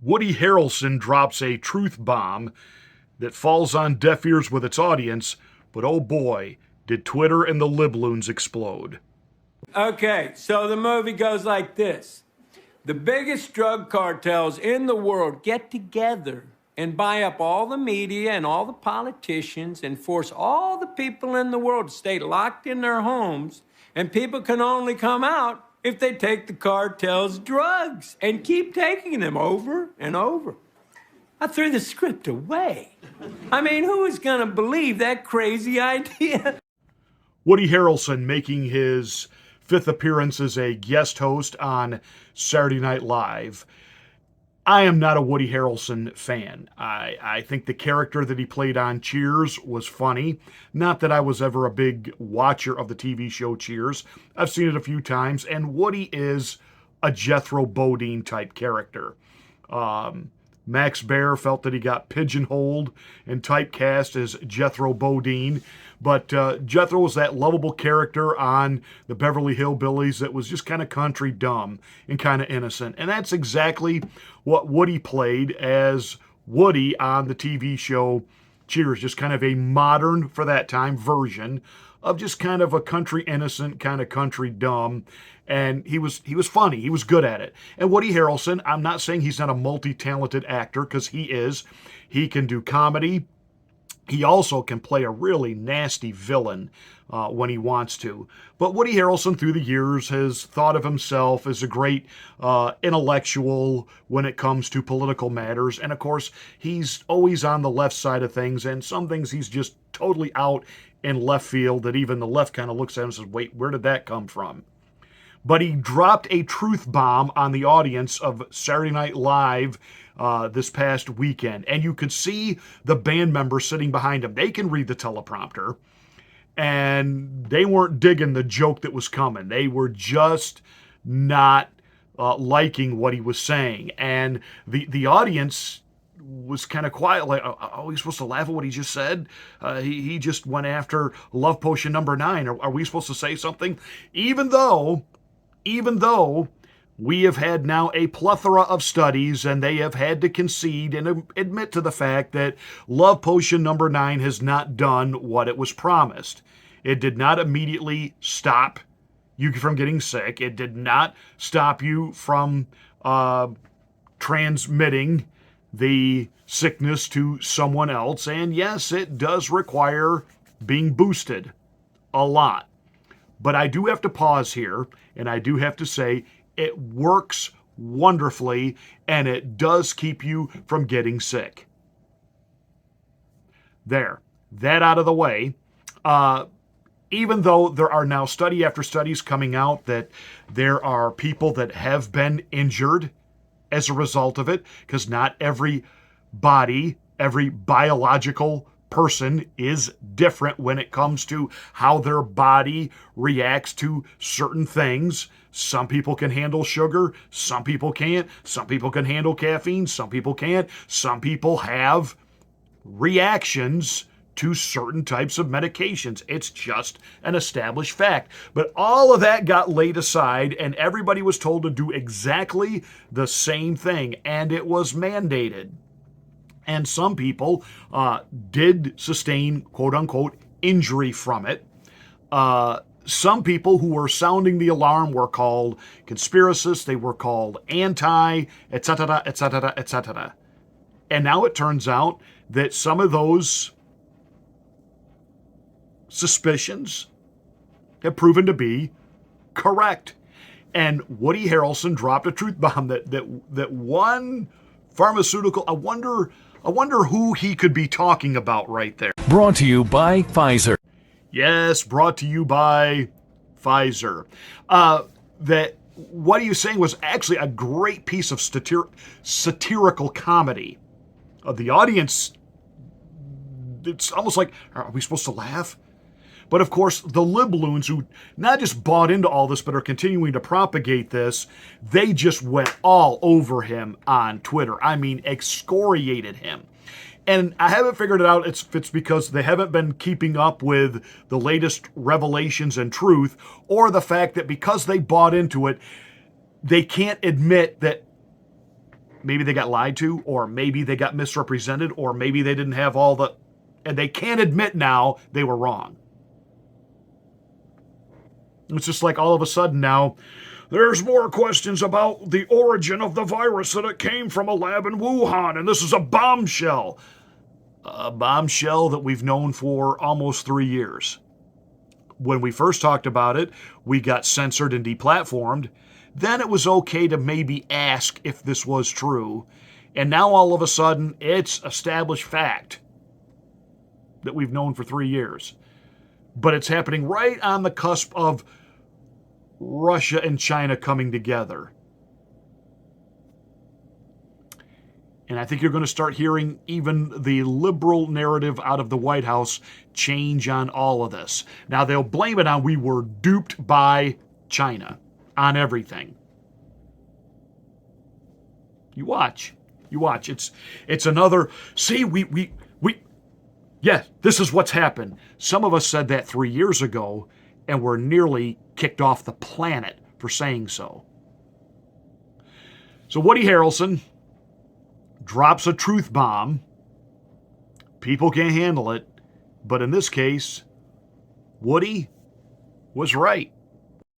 Woody Harrelson drops a truth bomb that falls on deaf ears with its audience, but oh boy, did Twitter and the Libloons explode. Okay, so the movie goes like this. The biggest drug cartels in the world get together and buy up all the media and all the politicians and force all the people in the world to stay locked in their homes, and people can only come out if they take the cartel's drugs and keep taking them over and over. I threw the script away. I mean, who is going to believe that crazy idea? Woody Harrelson making his fifth appearance as a guest host on Saturday Night Live. I am not a Woody Harrelson fan. I think the character that he played on Cheers was funny. Not that I was ever a big watcher of the TV show Cheers. I've seen it a few times, and Woody is a Jethro Bodine type character. Max Baer felt that he got pigeonholed and typecast as Jethro Bodine, but Jethro was that lovable character on the Beverly Hillbillies that was just kind of country dumb and kind of innocent. And that's exactly what Woody played as Woody on the TV show Cheers, just kind of a modern, for that time, version of just kind of a country innocent, kind of country dumb. And he was funny. He was good at it. And Woody Harrelson, I'm not saying he's not a multi-talented actor, because he is. He can do comedy. He also can play a really nasty villain when he wants to. But Woody Harrelson, through the years, has thought of himself as a great intellectual when it comes to political matters. And of course, he's always on the left side of things, and some things he's just totally out in left field that even the left kind of looks at him and says, wait, where did that come from? But he dropped a truth bomb on the audience of Saturday Night Live this past weekend. And you could see the band members sitting behind him. They can read the teleprompter. And they weren't digging the joke that was coming. They were just not liking what he was saying. And the audience was kind of quiet, like, are we supposed to laugh at what he just said? He just went after Love Potion number 9. Are we supposed to say something? Even though we have had now a plethora of studies, and they have had to concede and admit to the fact that Love Potion number 9 has not done what it was promised. It did not immediately stop you from getting sick. It did not stop you from transmitting the sickness to someone else. And yes, it does require being boosted a lot. But I do have to pause here, and I do have to say it works wonderfully, and it does keep you from getting sick. There, that out of the way. Even though there are now study after studies coming out that there are people that have been injured as a result of it, because not every body, every biological person is different when it comes to how their body reacts to certain things. Some people can handle sugar, some people can't. Some people can handle caffeine, some people can't. Some people have reactions to certain types of medications. It's just an established fact. But all of that got laid aside, and everybody was told to do exactly the same thing, and it was mandated. And some people did sustain, quote-unquote, injury from it. Some people who were sounding the alarm were called conspiracists, they were called anti, etc., etc., etc. And now it turns out that some of those suspicions have proven to be correct. And Woody Harrelson dropped a truth bomb that one pharmaceutical, I wonder who he could be talking about right there. Brought to you by Pfizer. Yes, brought to you by Pfizer. That what he was saying was actually a great piece of satirical comedy. The audience, it's almost like, are we supposed to laugh? But of course, the Libloons, who not just bought into all this, but are continuing to propagate this, they just went all over him on Twitter. I mean, excoriated him. And I haven't figured it out if it's because they haven't been keeping up with the latest revelations and truth, or the fact that because they bought into it, they can't admit that maybe they got lied to, or maybe they got misrepresented, or maybe they didn't have all the, and they can't admit now they were wrong. It's just like all of a sudden now, there's more questions about the origin of the virus, that it came from a lab in Wuhan, and this is a bombshell. A bombshell that we've known for almost 3 years. When we first talked about it, we got censored and deplatformed. Then it was okay to maybe ask if this was true. And now all of a sudden, it's established fact that we've known for 3 years. But it's happening right on the cusp of Russia and China coming together. And I think you're going to start hearing even the liberal narrative out of the White House change on all of this. Now, they'll blame it on we were duped by China on everything. You watch. You watch. It's another, see, yeah, this is what's happened. Some of us said that 3 years ago, and we're nearly kicked off the planet for saying so. So Woody Harrelson drops a truth bomb. People can't handle it. But in this case, Woody was right.